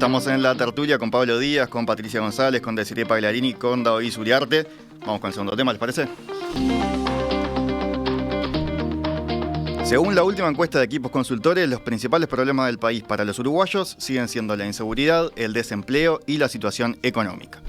Estamos en la tertulia con Pablo Díaz, con Patricia González, con Desiree Pagliarini, con David Uriarte. Vamos con el segundo tema, ¿les parece? Según la última encuesta de Equipos Consultores, los principales problemas del país para los uruguayos siguen siendo la inseguridad, el desempleo y la situación económica.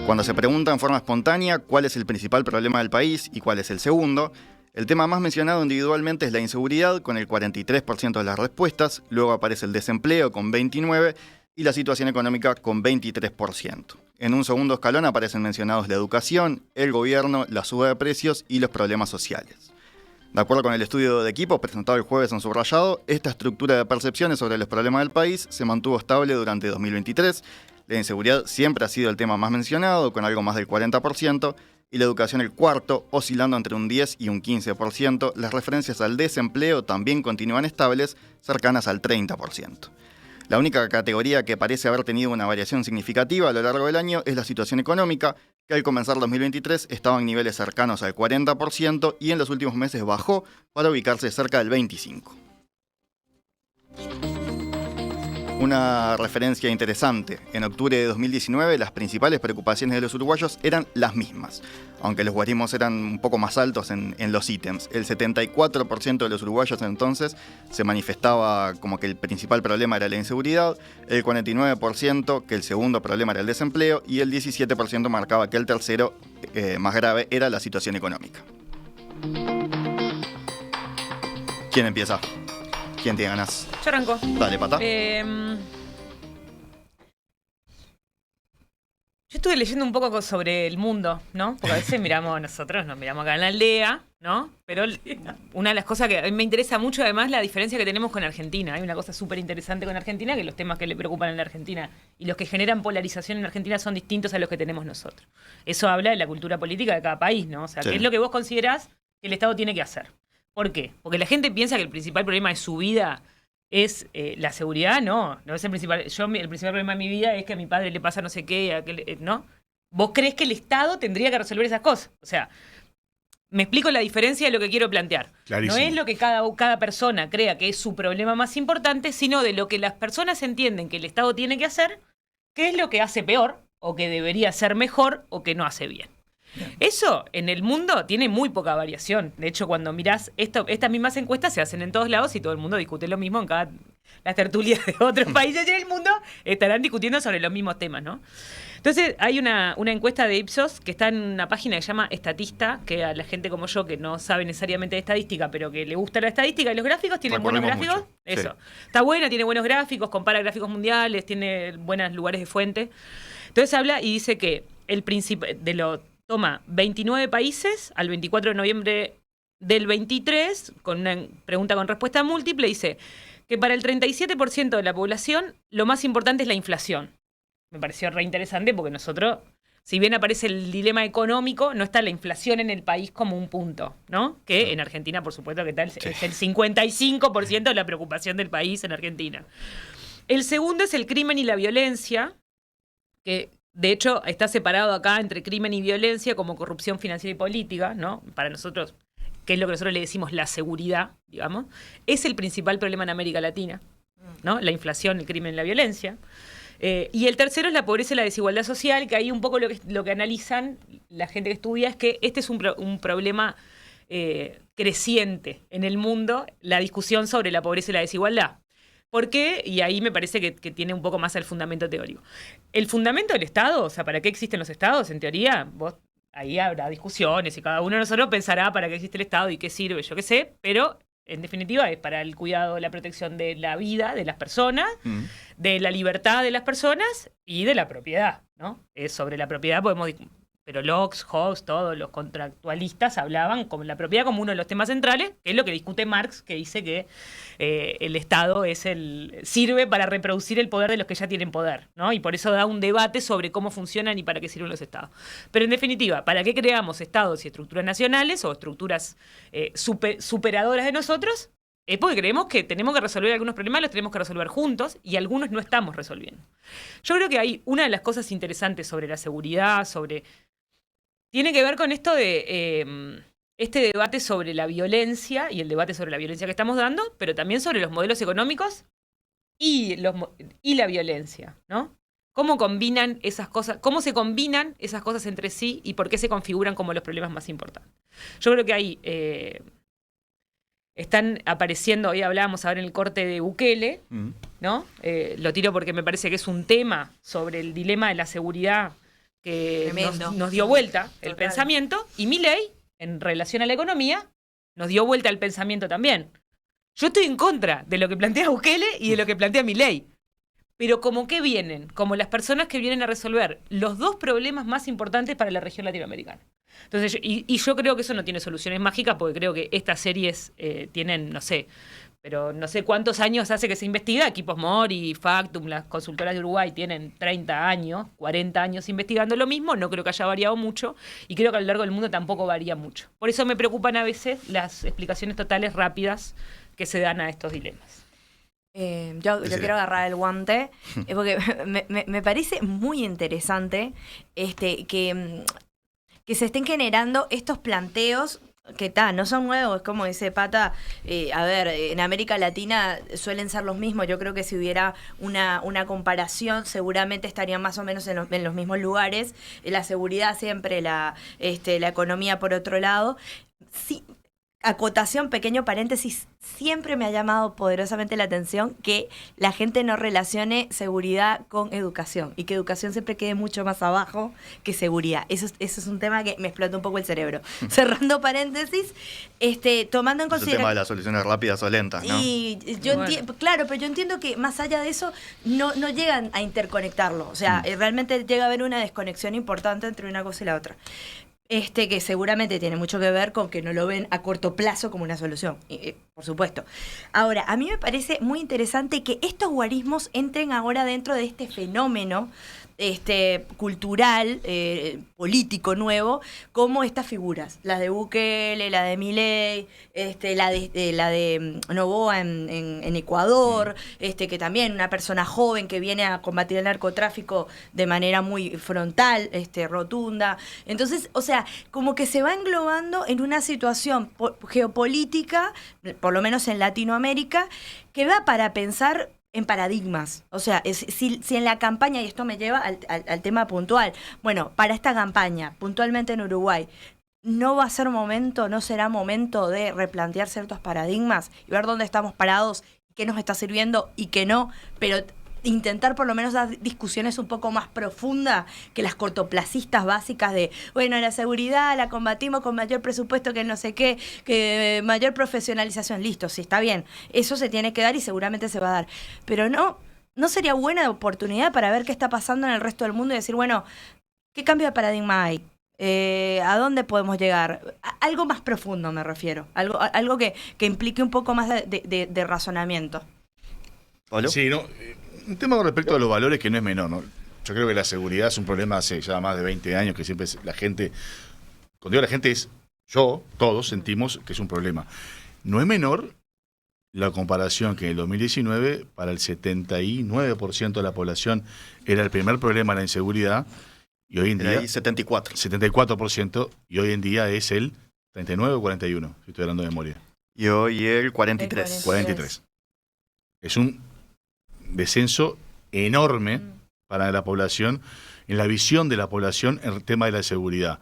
Cuando se pregunta en forma espontánea cuál es el principal problema del país y cuál es el segundo, el tema más mencionado individualmente es la inseguridad, con el 43% de las respuestas, luego aparece el desempleo con 29% y la situación económica con 23%. En un segundo escalón aparecen mencionados la educación, el gobierno, la suba de precios y los problemas sociales. De acuerdo con el estudio de Equipos presentado el jueves en Subrayado, esta estructura de percepciones sobre los problemas del país se mantuvo estable durante 2023. La inseguridad siempre ha sido el tema más mencionado, con algo más del 40%, y la educación el cuarto, oscilando entre un 10 y un 15%. Las referencias al desempleo también continúan estables, cercanas al 30%. La única categoría que parece haber tenido una variación significativa a lo largo del año es la situación económica, que al comenzar 2023 estaba en niveles cercanos al 40% y en los últimos meses bajó para ubicarse cerca del 25%. Una referencia interesante. En octubre de 2019 las principales preocupaciones de los uruguayos eran las mismas, aunque los guarismos eran un poco más altos en los ítems. El 74% de los uruguayos entonces se manifestaba como que el principal problema era la inseguridad, el 49% que el segundo problema era el desempleo y el 17% marcaba que el tercero, más grave, era la situación económica. ¿Quién empieza? ¿Quién tiene ganas? Yo arranco. Dale, Pata. Yo estuve leyendo un poco sobre el mundo, ¿no? Porque a veces nosotros nos miramos acá en la aldea, ¿no? Pero una de las cosas que a mí me interesa mucho, además, la diferencia que tenemos con Argentina. Hay una cosa súper interesante con Argentina, que los temas que le preocupan en la Argentina y los que generan polarización en Argentina son distintos a los que tenemos nosotros. Eso habla de la cultura política de cada país, ¿no? O sea, sí. ¿Qué es lo que vos considerás que el Estado tiene que hacer? ¿Por qué? Porque la gente piensa que el principal problema de su vida es la seguridad. No es el principal. El principal problema de mi vida es que a mi padre le pasa no sé qué, ¿no? ¿Vos creés que el Estado tendría que resolver esas cosas? O sea, me explico la diferencia de lo que quiero plantear. Clarísimo. No es lo que cada persona crea que es su problema más importante, sino de lo que las personas entienden que el Estado tiene que hacer, qué es lo que hace peor, o que debería hacer mejor, o que no hace bien. Eso en el mundo tiene muy poca variación. De hecho, cuando mirás estas mismas encuestas se hacen en todos lados y todo el mundo discute lo mismo en las tertulias de otros países del mundo estarán discutiendo sobre los mismos temas, ¿no? Entonces, hay una encuesta de Ipsos que está en una página que se llama Estatista, que a la gente como yo, que no sabe necesariamente de estadística, pero que le gusta la estadística y los gráficos, tienen buenos gráficos. Mucho. Eso. Sí. Está buena, tiene buenos gráficos, compara gráficos mundiales, tiene buenos lugares de fuente. Entonces habla y dice que el principio de lo toma 29 países al 24 de noviembre del 23, con una pregunta con respuesta múltiple, dice que para el 37% de la población lo más importante es la inflación. Me pareció re interesante porque nosotros, si bien aparece el dilema económico, no está la inflación en el país como un punto, ¿no? Que en Argentina, por supuesto, que tal, es el 55% de la preocupación del país en Argentina. El segundo es el crimen y la violencia, que de hecho está separado acá entre crimen y violencia como corrupción financiera y política, ¿no? Para nosotros, que es lo que nosotros le decimos la seguridad, digamos, es el principal problema en América Latina, ¿no? La inflación, el crimen y la violencia. Y el tercero es la pobreza y la desigualdad social, que ahí un poco lo que analizan la gente que estudia es que este es un problema creciente en el mundo, la discusión sobre la pobreza y la desigualdad. ¿Por qué? Y ahí me parece que tiene un poco más el fundamento teórico. El fundamento del Estado, o sea, ¿para qué existen los Estados? En teoría, ahí habrá discusiones y cada uno de nosotros pensará para qué existe el Estado y qué sirve, yo qué sé, pero en definitiva es para el cuidado, la protección de la vida de las personas, de la libertad de las personas y de la propiedad, ¿no? Sobre la propiedad podemos discutir. Pero Locke, Hobbes, todos los contractualistas hablaban con la propiedad como uno de los temas centrales, que es lo que discute Marx, que dice que el Estado sirve para reproducir el poder de los que ya tienen poder, ¿no? Y por eso da un debate sobre cómo funcionan y para qué sirven los Estados. Pero en definitiva, ¿para qué creamos Estados y estructuras nacionales o estructuras superadoras de nosotros? Es porque creemos que tenemos que resolver algunos problemas, los tenemos que resolver juntos y algunos no estamos resolviendo. Yo creo que hay una de las cosas interesantes sobre la seguridad, tiene que ver con esto de este debate sobre la violencia y el debate sobre la violencia que estamos dando, pero también sobre los modelos económicos y la violencia, ¿no? ¿Cómo combinan esas cosas? ¿Cómo se combinan esas cosas entre sí y por qué se configuran como los problemas más importantes? Yo creo que ahí están apareciendo, hoy hablábamos ahora en el corte de Bukele, ¿no? Lo tiro porque me parece que es un tema sobre el dilema de la seguridad que nos dio vuelta el pensamiento, y Milei, en relación a la economía, nos dio vuelta el pensamiento también. Yo estoy en contra de lo que plantea Bukele y de lo que plantea Milei. Pero como que vienen, como las personas que vienen a resolver los dos problemas más importantes para la región latinoamericana. Entonces, y yo creo que eso no tiene soluciones mágicas, porque creo que estas series tienen, no sé, pero no sé cuántos años hace que se investiga. Equipos Mori, Factum, las consultoras de Uruguay tienen 30 años, 40 años investigando lo mismo. No creo que haya variado mucho y creo que a lo largo del mundo tampoco varía mucho. Por eso me preocupan a veces las explicaciones totales rápidas que se dan a estos dilemas. Yo quiero agarrar el guante porque me parece muy interesante que se estén generando estos planteos que no son nuevos, como dice Pata. A ver, en América Latina suelen ser los mismos. Yo creo que si hubiera una comparación, seguramente estarían más o menos en los mismos lugares. La seguridad siempre, la economía por otro lado. Sí. Acotación, pequeño paréntesis, siempre me ha llamado poderosamente la atención que la gente no relacione seguridad con educación y que educación siempre quede mucho más abajo que seguridad. Eso es un tema que me explota un poco el cerebro. Cerrando paréntesis, tomando en consideración... Es el tema de las soluciones rápidas o lentas, ¿no? Y yo claro, pero yo entiendo que más allá de eso no llegan a interconectarlo. O sea, realmente llega a haber una desconexión importante entre una cosa y la otra. Que seguramente tiene mucho que ver con que no lo ven a corto plazo como una solución, por supuesto. Ahora, a mí me parece muy interesante que estos guarismos entren ahora dentro de este fenómeno cultural, político nuevo, como estas figuras, las de Bukele, la de Milei, la de Noboa en Ecuador, que también una persona joven que viene a combatir el narcotráfico de manera muy frontal, rotunda. Entonces, o sea, como que se va englobando en una situación geopolítica, por lo menos en Latinoamérica, que da para pensar en paradigmas. O sea, si en la campaña, y esto me lleva al tema puntual, bueno, para esta campaña, puntualmente en Uruguay, no será momento de replantear ciertos paradigmas y ver dónde estamos parados, qué nos está sirviendo y qué no, pero intentar por lo menos dar discusiones un poco más profundas que las cortoplacistas básicas de, bueno, la seguridad la combatimos con mayor presupuesto que no sé qué, que mayor profesionalización. Listo, sí, está bien. Eso se tiene que dar y seguramente se va a dar. Pero no sería buena oportunidad para ver qué está pasando en el resto del mundo y decir, bueno, ¿qué cambio de paradigma hay? ¿A dónde podemos llegar? Algo más profundo me refiero. Algo que implique un poco más de razonamiento. ¿Pablo? Sí, un tema con respecto a los valores que no es menor, ¿no? Yo creo que la seguridad es un problema hace ya más de 20 años, que siempre la gente, cuando digo la gente es todos sentimos que es un problema. No es menor la comparación que en el 2019 para el 79% de la población era el primer problema la inseguridad, y hoy en día... 74%, y hoy en día es el 39 o 41, si estoy hablando de memoria. Y hoy el 43. 43. Es un descenso enorme para la población, en la visión de la población en el tema de la seguridad.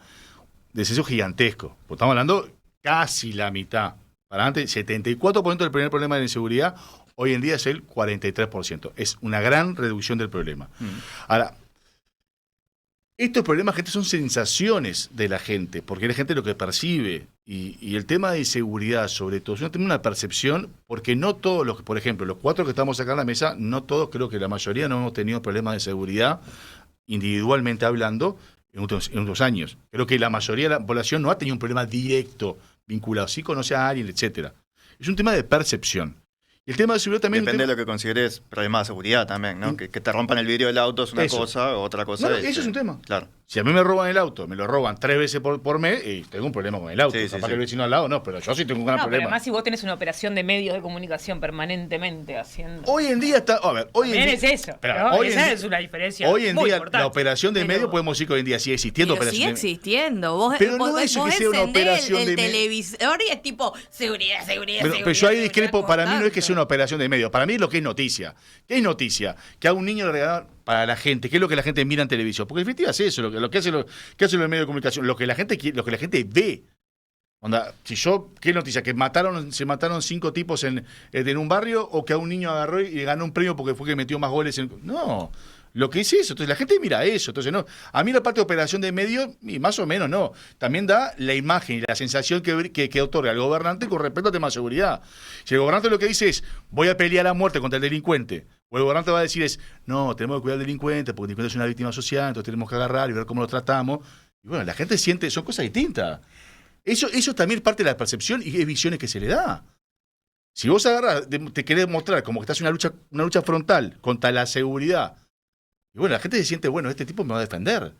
Descenso gigantesco. Pues estamos hablando casi la mitad. Para antes, 74% del primer problema de la inseguridad, hoy en día es el 43%. Es una gran reducción del problema. Ahora, estos problemas, gente, son sensaciones de la gente, porque la gente lo que percibe. Y el tema de seguridad, sobre todo, es una percepción, porque no todos los, por ejemplo, los 4 que estamos acá en la mesa, no todos, creo que la mayoría no hemos tenido problemas de seguridad, individualmente hablando, en otros años. Creo que la mayoría de la población no ha tenido un problema directo vinculado, sí conoce a alguien, etcétera. Es un tema de percepción. Y el tema de seguridad también... Depende de lo que consideres problema de seguridad también, ¿no? Que te rompan el vidrio del auto es una cosa, otra cosa es... Eso es un tema. Claro. Si a mí me roban el auto, me lo roban 3 veces por mes, y tengo un problema con el auto. Sí, Capaz sí. que el vecino al lado no, pero yo sí tengo un gran No, pero problema. además si vos tenés una operación de medios de comunicación permanentemente haciendo... Hoy en día está. A ver, hoy en También día. es eso, Espera, ¿no? hoy en Esa día- es una diferencia Hoy en muy día, importante. la operación de Pero- medio podemos decir que hoy en día sigue existiendo Pero operación sigue de existiendo. Vos, Pero no vos, eso vos que sea una encendés operación el de me- televisor y es tipo seguridad. Pero yo ahí seguridad discrepo, para mí no es que sea constante. una operación de medios, para mí es lo que es noticia. ¿Qué es noticia? Que a un niño le regalaron para la gente, ¿qué es lo que la gente mira en televisión? Porque en definitiva es eso, lo que hacen los medios de comunicación, lo que la gente quiere, lo que la gente ve. Onda, ¿qué noticia? ¿Que se mataron 5 tipos en un barrio o que a un niño agarró y ganó un premio porque fue que metió más goles? No, lo que es eso. Entonces la gente mira eso. Entonces no. A mí la parte de operación de medios, y más o menos no. También da la imagen y la sensación que otorga el gobernante con respecto al tema de seguridad. Si el gobernante lo que dice es, voy a pelear a muerte contra el delincuente, o el gobernante va a decir no, tenemos que cuidar al delincuente porque el delincuente es una víctima social, entonces tenemos que agarrar y ver cómo lo tratamos. Y bueno, la gente siente, son cosas distintas. Eso también es parte de la percepción y es visiones que se le da. Si vos agarras, te querés mostrar como que estás en una lucha frontal contra la seguridad, y bueno, la gente se siente, bueno, este tipo me va a defender.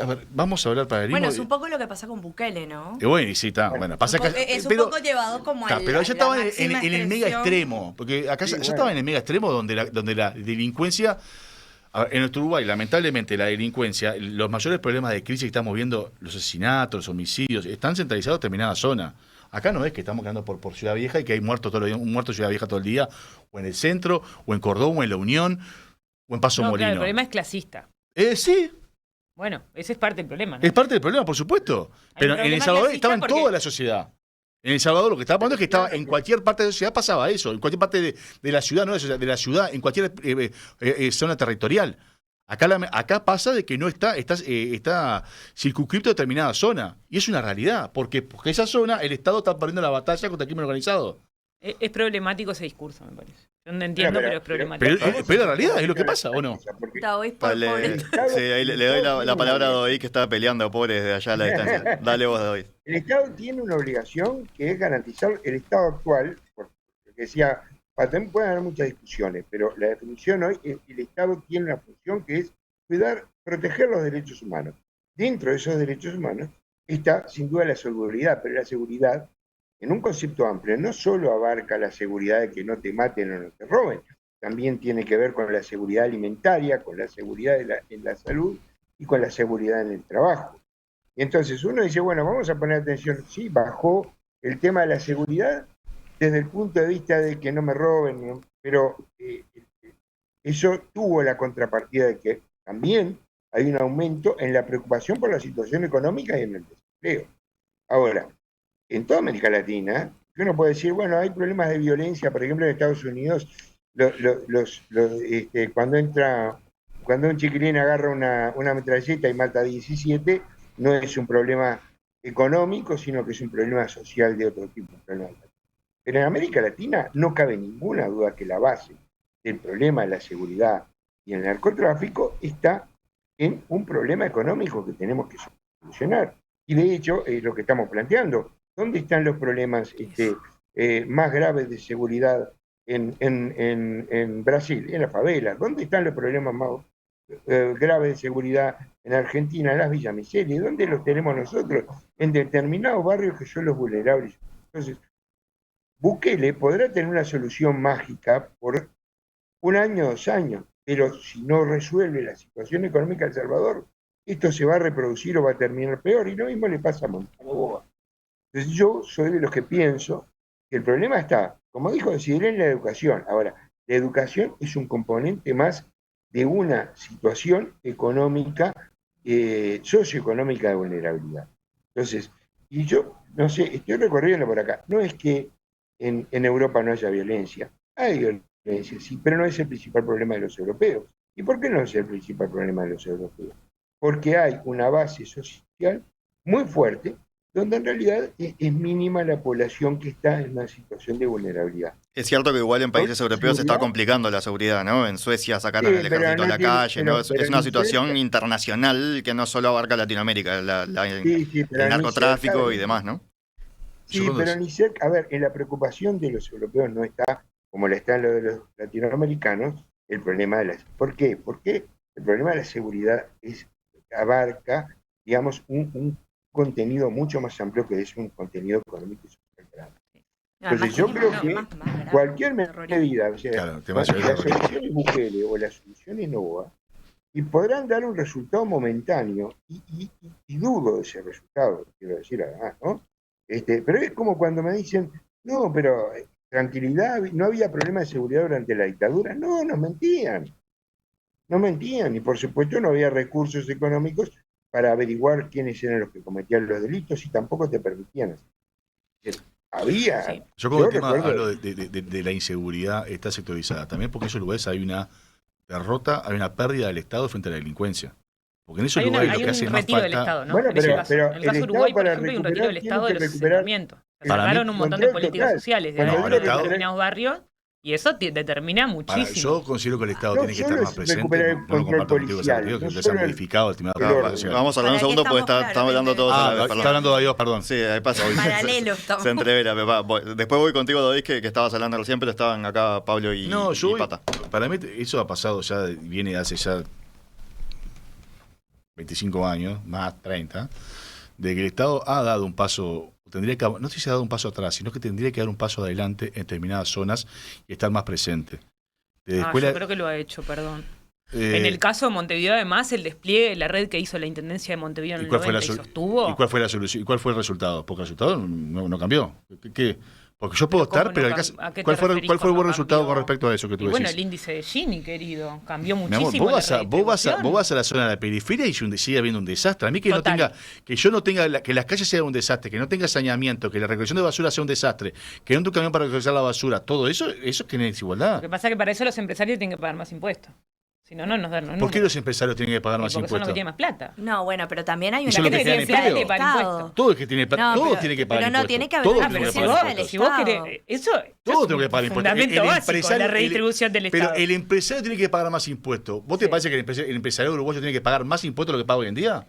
A ver, vamos a hablar para el Bueno, es un poco lo que pasa con Bukele, ¿no? Y bueno, y sí, está. Bueno, pasa que. Es un poco llevado como al. Pero ya la estaba máxima en el mega expresión. extremo. Porque acá Sí, ya bueno. estaba en el mega extremo donde la delincuencia. A ver, en nuestro Uruguay, lamentablemente, la delincuencia, los mayores problemas de crisis que estamos viendo, los asesinatos, los homicidios, están centralizados en determinada zona. Acá no es que estamos quedando por Ciudad Vieja y que hay muertos todos los días, un muerto en Ciudad Vieja todo el día, o en el centro, o en Córdoba, o en La Unión, o en Paso No, Molino. claro, el problema es clasista. Sí, Bueno, ese es parte del problema, ¿no? es parte del problema, por supuesto. Hay Pero un en El problema Salvador clasista estaba en porque- toda la sociedad. En El Salvador lo que estaba pasando es que estaba en cualquier parte de la ciudad pasaba eso, en cualquier parte de la ciudad, no de la ciudad, de la ciudad, en cualquier zona territorial. Acá pasa de que no está circunscripto a determinada zona. Y es una realidad, porque esa zona, el Estado está perdiendo la batalla contra el crimen organizado. Es problemático ese discurso, me parece. Yo no entiendo, pero es problemático. Pero la realidad es lo que pasa, ¿o no? Porque Está hoy por Dale, pobre. sí, ahí le doy la palabra a Doy, que estaba peleando, pobre, desde allá a la distancia. Dale vos, Doy. el Estado tiene una obligación que es garantizar el Estado actual, porque decía, también pueden haber muchas discusiones, pero la definición hoy es que el Estado tiene una función que es cuidar, proteger los derechos humanos. Dentro de esos derechos humanos está sin duda la seguridad, pero la seguridad, en un concepto amplio, no solo abarca la seguridad de que no te maten o no te roben, también tiene que ver con la seguridad alimentaria, con la seguridad en la salud y con la seguridad en el trabajo. Y entonces uno dice, bueno, vamos a poner atención, sí, bajó el tema de la seguridad desde el punto de vista de que no me roben, ¿no? Pero eso tuvo la contrapartida de que también hay un aumento en la preocupación por la situación económica y en el desempleo. Ahora, en toda América Latina, uno puede decir, bueno, hay problemas de violencia, por ejemplo, en Estados Unidos, cuando un chiquilín agarra una metralleta y mata a 17, no es un problema económico, sino que es un problema social de otro tipo. Pero en América Latina no cabe ninguna duda que la base del problema de la seguridad y el narcotráfico está en un problema económico que tenemos que solucionar. Y de hecho, lo que estamos planteando, ¿dónde están los problemas más graves de seguridad en Brasil, en la favela? ¿Dónde están los problemas más graves de seguridad en Argentina, en las villas miserias? ¿Dónde los tenemos nosotros? En determinados barrios que son los vulnerables. Entonces, Bukele podrá tener una solución mágica por 1 año, 2 años, pero si no resuelve la situación económica de El Salvador, esto se va a reproducir o va a terminar peor, y lo mismo le pasa a Montalbán. Entonces yo soy de los que pienso que el problema está, como dijo Sidré, en la educación. Ahora, la educación es un componente más de una situación económica, socioeconómica de vulnerabilidad. Entonces, y yo, no sé, estoy recorriendo por acá, no es que en Europa no haya violencia, hay violencia, sí, pero no es el principal problema de los europeos. ¿Y por qué no es el principal problema de los europeos? Porque hay una base social muy fuerte, donde en realidad es mínima la población que está en una situación de vulnerabilidad. Es cierto que igual en países europeos se está complicando la seguridad, ¿no? En Suecia sacaron el ejército a la calle, ¿no? Es una situación internacional que no solo abarca Latinoamérica, el narcotráfico y demás, ¿no? Sí, pero ni cerca, a ver, en la preocupación de los europeos no está, como la está en lo de los latinoamericanos, el problema de las... ¿Por qué? Porque el problema de la seguridad es abarca, digamos, un contenido mucho más amplio que es un contenido económico y social grande. Entonces yo creo que cualquier medida, o sea, Claro, la solución es Bukele o la solución es Noboa, y podrán dar un resultado momentáneo, y dudo de ese resultado, quiero decir además, ¿no? Pero es como cuando me dicen, no, pero tranquilidad, no había problema de seguridad durante la dictadura. No, nos mentían. No mentían, y por supuesto no había recursos económicos para averiguar quiénes eran los que cometían los delitos, y tampoco te permitían hacer. Había. Sí. Yo con el tema recuerdo, hablo de la inseguridad está sectorizada. También porque en esos lugares hay una derrota, hay una pérdida del Estado frente a la delincuencia. Porque en esos lugares lo que hace un más retiro del falta... Estado, ¿no? Bueno, En ese pero caso. el En el caso de Estado Uruguay, por para ejemplo, hay un retiro del recuperar Estado de los tiene que recuperar asentamientos. Se Para mí, cerraron un montón de control políticas total. sociales de Cuando No, ahí el de Estado- determinados barrios, y eso determina muchísimo. Yo considero que el Estado No tiene que solo estar más es presente. recuperar el No lo control comparto contigo, policial, Santiago, que no usted se solo ha el- modificado el tema de el la orden. relación. Vamos a hablar un Para que segundo porque estamos estamos hablando todos a la vez, Está perdón. hablando de Dios, perdón. Sí, ahí pasa. Paralelo estamos. Se entrevera, Pepa. Después voy contigo, David, que estabas hablando recién, pero estaban acá Pablo y, No, yo y voy- Pata. para mí eso ha pasado ya, viene de hace ya 25 años, más 30, de que el Estado ha dado un paso, no sé si ha dado un paso atrás, sino que tendría que dar un paso adelante en determinadas zonas y estar más presente. Desde escuela- Yo creo que lo ha hecho, perdón. eh, En el caso de Montevideo, además, el despliegue de la red que hizo la Intendencia de Montevideo en ¿Y el cuál fue 90 la y sol- sostuvo. ¿Y cuál fue la solución? ¿Y cuál fue el resultado? Porque el resultado no cambió. ¿Qué? Porque yo puedo ¿Cómo estar, no pero el cam- caso, a qué te ¿cuál fue referís el con buen no resultado cambió? con respecto a eso que tú Y bueno, decís? el índice de Gini, querido, cambió Mi muchísimo. amor, vos la redistribución. vas a la zona de la periferia y sigue habiendo un desastre. A mí que Total. yo no tenga, que las calles sean un desastre, que no tenga saneamiento, que la recolección de basura sea un desastre, que no tenga un camión para recolectar la basura, todo eso es que no es Lo desigualdad. que pasa es que para eso los empresarios tienen que pagar más impuestos. Si no, no nos dan los ¿Por qué números. los empresarios tienen que pagar Y más porque son los que impuestos? tienen más plata. No, bueno, pero también hay ¿Y una son los que gente generan que empleo? del Estado. Todo el que tiene No, pero- tiene que pagar pero no, impuestos. tiene que haber Todos una tienen que presencia pagar del impuestos. si vos Estado. querés, eso Todos es tenemos que pagar un impuestos. fundamento básico, la el- redistribución del Pero Estado. el empresario tiene que pagar más impuestos. ¿Vos te Sí. parece que el empresario uruguayo tiene que pagar más impuestos de lo que paga hoy en día?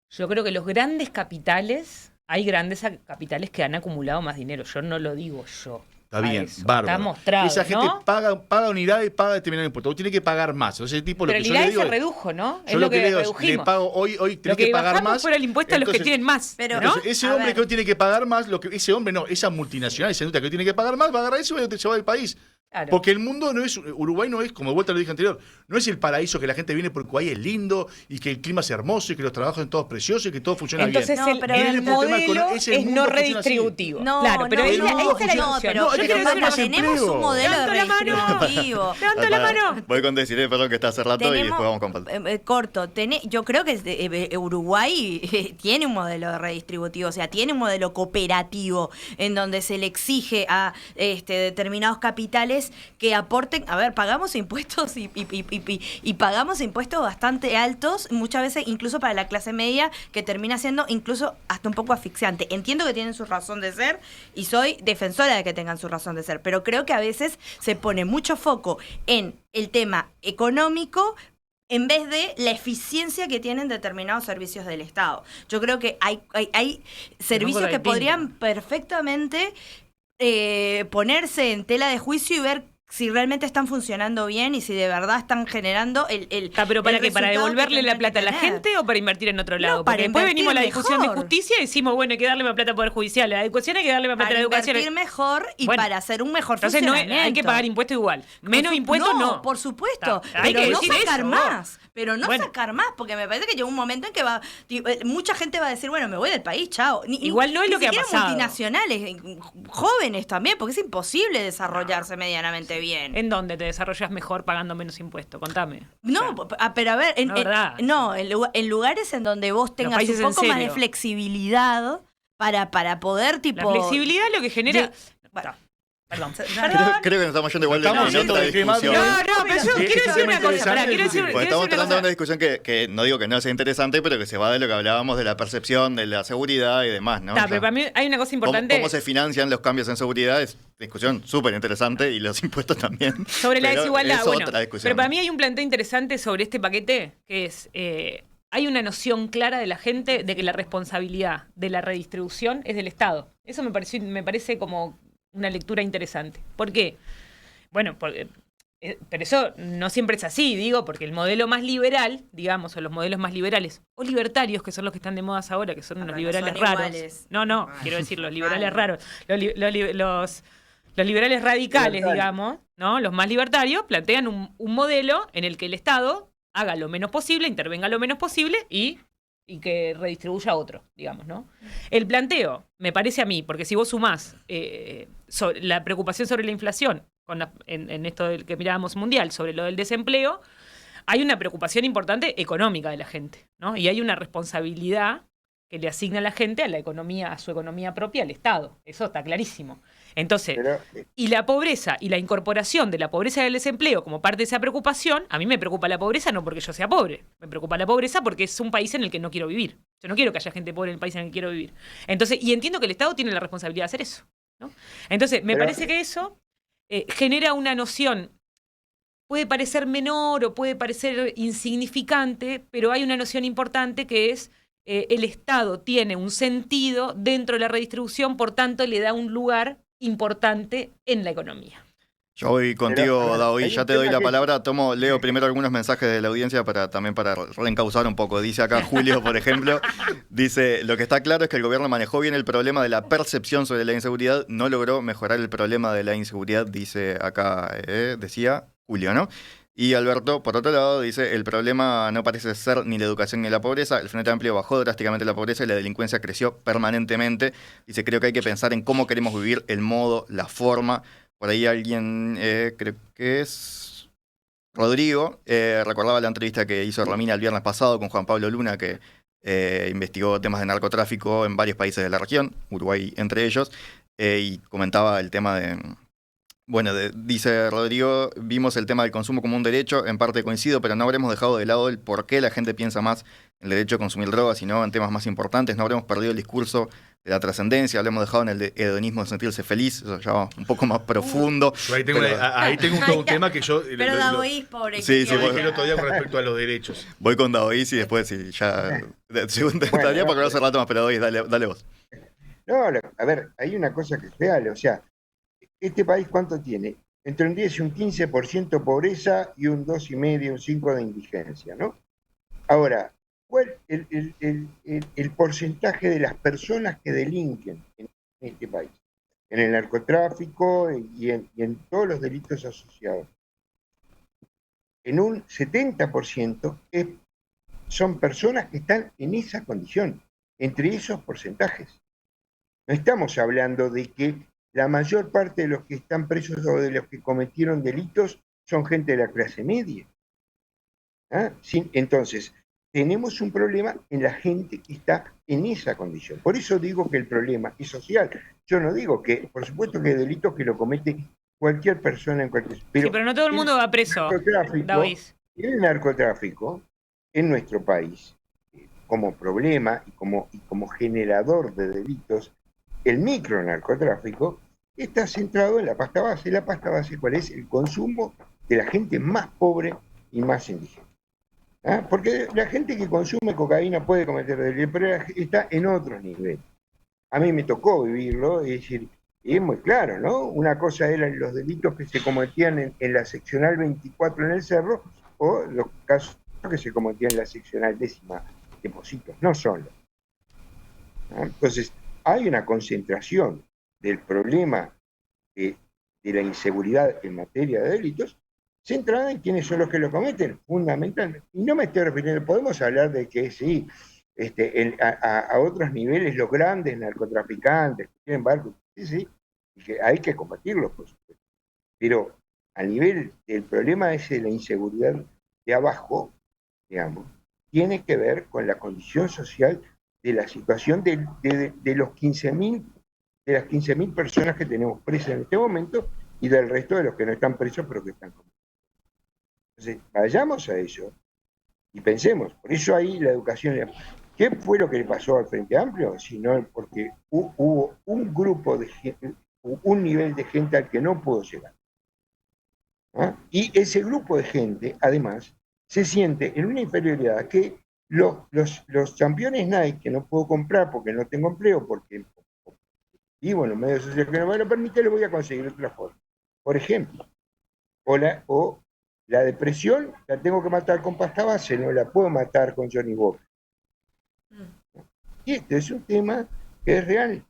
Yo creo que los grandes capitales, hay grandes capitales que han acumulado más dinero. Yo no lo digo yo. Está A bien, eso. bárbaro. Está mostrado, Esa gente ¿no? paga unidad y paga determinado impuesto. Vos tiene que pagar más. Entonces, el tipo, lo Pero que el yo le IRAE digo se es, redujo, ¿no? Es yo lo que le digo es, le redujimos. pago hoy Lo tenés que pagar bajamos más. fue el impuesto a los que Entonces- tienen más. Pero- ¿no? Entonces, ese A hombre ver. que hoy tiene que pagar más, ese hombre no, esa multinacional, esa industria que hoy tiene que pagar más, va a agarrar eso y se va del país. Claro. Porque el mundo no es, Uruguay no es, como de vuelta lo dije anterior, no es el paraíso que la gente viene porque Uruguay es lindo y que el clima es hermoso y que los trabajos son todos preciosos y que todo funciona Entonces No, bien. pero el el modelo es el es mundo no funciona así. redistributivo. No, claro, pero no, esa no, es la no, discusión. pero No, Yo hay que quiero generar decir más una- tenemos empleo. un modelo Levanto la mano. redistributivo. ¡Levanto la mano! Voy con Desiree, perdón, que está hace rato y después vamos con Pata. Corto, yo creo que Uruguay tiene un modelo redistributivo, o sea, tiene un modelo cooperativo en donde se le exige a determinados capitales que aporten, a ver, pagamos impuestos y pagamos impuestos bastante altos, muchas veces incluso para la clase media, que termina siendo incluso hasta un poco asfixiante. Entiendo que tienen su razón de ser y soy defensora de que tengan su razón de ser, pero creo que a veces se pone mucho foco en el tema económico en vez de la eficiencia que tienen determinados servicios del Estado. Yo creo que hay servicios que podrían perfectamente ponerse en tela de juicio y ver si realmente están funcionando bien y si de verdad están generando el Pero ¿para el qué? ¿Para resultado devolverle que la tendrían plata a que la tener. gente o para invertir en otro lado? No, para Porque después invertir venimos a la discusión de mejor. justicia y decimos, bueno, hay que darle más plata al Poder Judicial. A la educación hay que darle más plata Para a la educación. invertir mejor y Bueno, para hacer un mejor Entonces no funcionamiento. hay que pagar impuestos igual. Menos impuestos no. Por supuesto. Está, hay Pero que no decir sacar eso. más. Pero no Bueno. sacar más, porque me parece que llega un momento en que mucha gente va a decir, bueno, me voy del país, chao. Igual no es lo que ha siquiera pasado. multinacionales, jóvenes también, porque es imposible desarrollarse medianamente bien. ¿En dónde te desarrollas mejor pagando menos impuestos? Contame. No, O sea, pero a ver, no, verdad. en lugares en donde vos tengas países un poco en más de serio. flexibilidad para poder, tipo... la flexibilidad lo que genera... Bueno. Está. Perdón. Creo que nos estamos yendo igual de Estamos en otra yendo de discusión. No, pero yo quiero decir tema una cosa. interesante Pará, quiero decir, porque Porque quiero estamos decir una tratando de una cosa. discusión que no digo que no sea interesante, pero que se va de lo que hablábamos de la percepción, de la seguridad y demás, ¿no? Está, O sea, pero para mí hay una cosa ¿cómo, importante cómo se financian los cambios en seguridad? Es discusión súper interesante y los impuestos también. sobre la Pero desigualdad. es Bueno, otra discusión. pero para mí hay un planteo interesante sobre este paquete, que es... hay una noción clara de la gente de que la responsabilidad de la redistribución es del Estado. Eso me parece como una lectura interesante. ¿Por qué? Bueno, porque Pero eso no siempre es así, digo, porque el modelo más liberal, digamos, o los modelos más liberales, o libertarios, que son los que están de modas ahora, que son unos pero no liberales son raros. iguales. No, quiero decir, los liberales raros. Los liberales radicales, Libertarios. digamos, ¿no? Los más libertarios plantean un modelo en el que el Estado haga lo menos posible, intervenga lo menos posible y que redistribuya a otro, digamos, ¿no? El planteo, me parece a mí, porque si vos sumás la preocupación sobre la inflación en esto del que mirábamos mundial, sobre lo del desempleo, hay una preocupación importante económica de la gente, ¿no? Y hay una responsabilidad que le asigna a la gente a la economía, a su economía propia, al Estado. Eso está clarísimo. Entonces, Pero, y la pobreza y la incorporación de la pobreza y del desempleo como parte de esa preocupación, a mí me preocupa la pobreza no porque yo sea pobre, me preocupa la pobreza porque es un país en el que no quiero vivir. Yo no quiero que haya gente pobre en el país en el que quiero vivir. Entonces, y entiendo que el Estado tiene la responsabilidad de hacer eso, ¿no? Entonces, me Pero- parece que eso genera una noción, puede parecer menor o puede parecer insignificante, pero hay una noción importante que es el Estado tiene un sentido dentro de la redistribución, por tanto le da un lugar importante en la economía. Yo voy contigo, a ver, Daoí, hay ya un te doy tema la que- palabra. Leo primero algunos mensajes de la audiencia también para reencauzar un poco. Dice acá Julio, por ejemplo, dice, lo que está claro es que el gobierno manejó bien el problema de la percepción sobre la inseguridad, no logró mejorar el problema de la inseguridad, dice acá, decía Julio, ¿no? Y Alberto, por otro lado, dice, el problema no parece ser ni la educación ni la pobreza, el Frente Amplio bajó drásticamente la pobreza y la delincuencia creció permanentemente. Dice, creo que hay que pensar en cómo queremos vivir, el modo, la forma. Por ahí alguien, creo que es Rodrigo, recordaba la entrevista que hizo Romina el viernes pasado con Juan Pablo Luna, que investigó temas de narcotráfico en varios países de la región, Uruguay entre ellos, y comentaba el tema de... Bueno, dice Rodrigo, vimos el tema del consumo como un derecho, en parte coincido, pero no habremos dejado de lado el por qué la gente piensa más en el derecho a consumir drogas, sino en temas más importantes, no habremos perdido el discurso de la trascendencia, habremos dejado en el hedonismo de sentirse feliz, eso ya va un poco más profundo. Yo ahí tengo, Pero- ahí tengo todo un tema que yo Pero Daoí, pobre. Sí, que sí, lo quedó- dije el otro día con respecto a los derechos. Voy con Daoís y después sí, ya... Segunda Bueno, tarea para que no hace rato más, pero Daoís, dale vos. No, a ver, hay una cosa que es real, o sea, este país ¿cuánto tiene? Entre un 10 y un 15% pobreza y un 2,5, un 5 de indigencia, ¿no? Ahora, ¿cuál el porcentaje de las personas que delinquen en este país? En el narcotráfico y en todos los delitos asociados. En un 70% son personas que están en esa condición, entre esos porcentajes. No estamos hablando de que la mayor parte de los que están presos o de los que cometieron delitos son gente de la clase media. ¿Ah? Sí, entonces, tenemos un problema en la gente que está en esa condición. Por eso digo que el problema es social. Yo no digo que, por supuesto que hay delitos que lo comete cualquier persona en cualquier... Sí, pero no todo el mundo va preso, Daoís. El narcotráfico en nuestro país, como problema y como generador de delitos, el micronarcotráfico está centrado en la pasta base. ¿La pasta base cuál es? El consumo de la gente más pobre y más indigente. ¿Ah? Porque la gente que consume cocaína puede cometer delitos, pero está en otros niveles. A mí me tocó vivirlo, es decir, y es muy claro, ¿no? Una cosa eran los delitos que se cometían en la seccional 24 en el Cerro, o los casos que se cometían en la seccional 10ª de Positos, no son los. ¿Ah? Entonces, hay una concentración del problema de la inseguridad en materia de delitos centrada en quiénes son los que lo cometen, fundamentalmente. Y no me estoy refiriendo, podemos hablar de que sí, a otros niveles, los grandes narcotraficantes que tienen barcos, sí, y que hay que combatirlos, por supuesto. Pero a nivel del problema ese de la inseguridad de abajo, digamos, tiene que ver con la condición social de la situación de los 15.000, de las 15.000 personas que tenemos presas en este momento y del resto de los que no están presos pero que están comiendo. Entonces, vayamos a eso y pensemos. Por eso ahí la educación. ¿Qué fue lo que le pasó al Frente Amplio? Sino porque hubo un grupo de gente, un nivel de gente al que no pudo llegar. ¿Ah? Y ese grupo de gente, además, se siente en una inferioridad que los campeones Nike que no puedo comprar porque no tengo empleo, porque vivo en los medios sociales que no me lo permiten, lo voy a conseguir de otra forma. Por ejemplo, O la depresión la tengo que matar con pasta base, no la puedo matar con Johnny Walker. Y este es un tema que es real.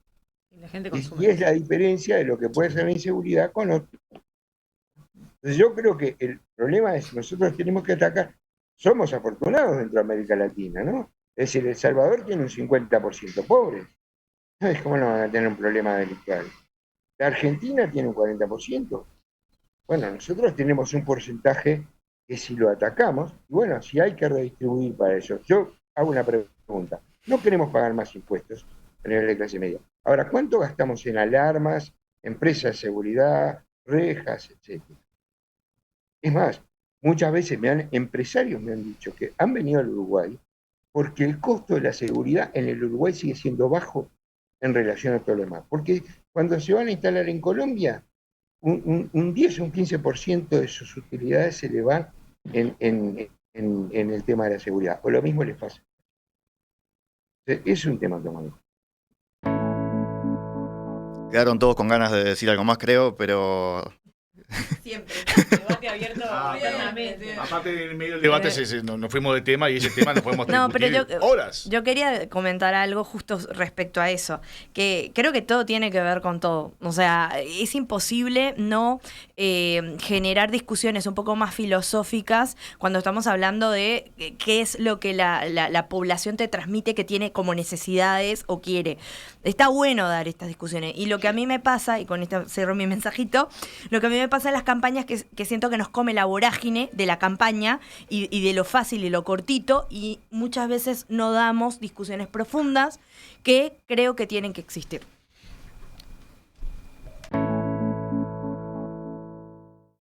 Y la gente Y consume. es la diferencia de lo que puede ser la inseguridad con otro. Entonces yo creo que el problema es que nosotros tenemos que atacar. Somos afortunados dentro de América Latina, ¿no? Es decir, El Salvador tiene un 50% pobres. ¿Sabes cómo no van a tener un problema delictual? La Argentina tiene un 40%. Bueno, nosotros tenemos un porcentaje que si lo atacamos, y bueno, si hay que redistribuir para eso. Yo hago una pregunta. No queremos pagar más impuestos a nivel de clase media. Ahora, ¿cuánto gastamos en alarmas, empresas de seguridad, rejas, etcétera? Es más, muchas veces empresarios me han dicho que han venido al Uruguay porque el costo de la seguridad en el Uruguay sigue siendo bajo en relación a todo lo demás. Porque cuando se van a instalar en Colombia, un 10 o un 15% de sus utilidades se le van en el tema de la seguridad. O lo mismo les pasa. Es un tema tomado. Quedaron todos con ganas de decir algo más, creo, pero Siempre. Debate abierto eternamente. Aparte, en medio del debate nos fuimos de tema y ese tema nos podemos discutir horas. Yo quería comentar algo justo respecto a eso, que creo que todo tiene que ver con todo. O sea, es imposible no generar discusiones un poco más filosóficas cuando estamos hablando de qué es lo que la población te transmite que tiene como necesidades o quiere. Está bueno dar estas discusiones. Y lo que a mí me pasa, y con esto cierro mi mensajito, lo que a mí me pasa en las campañas que siento que nos come la vorágine de la campaña y de lo fácil y lo cortito, y muchas veces no damos discusiones profundas que creo que tienen que existir.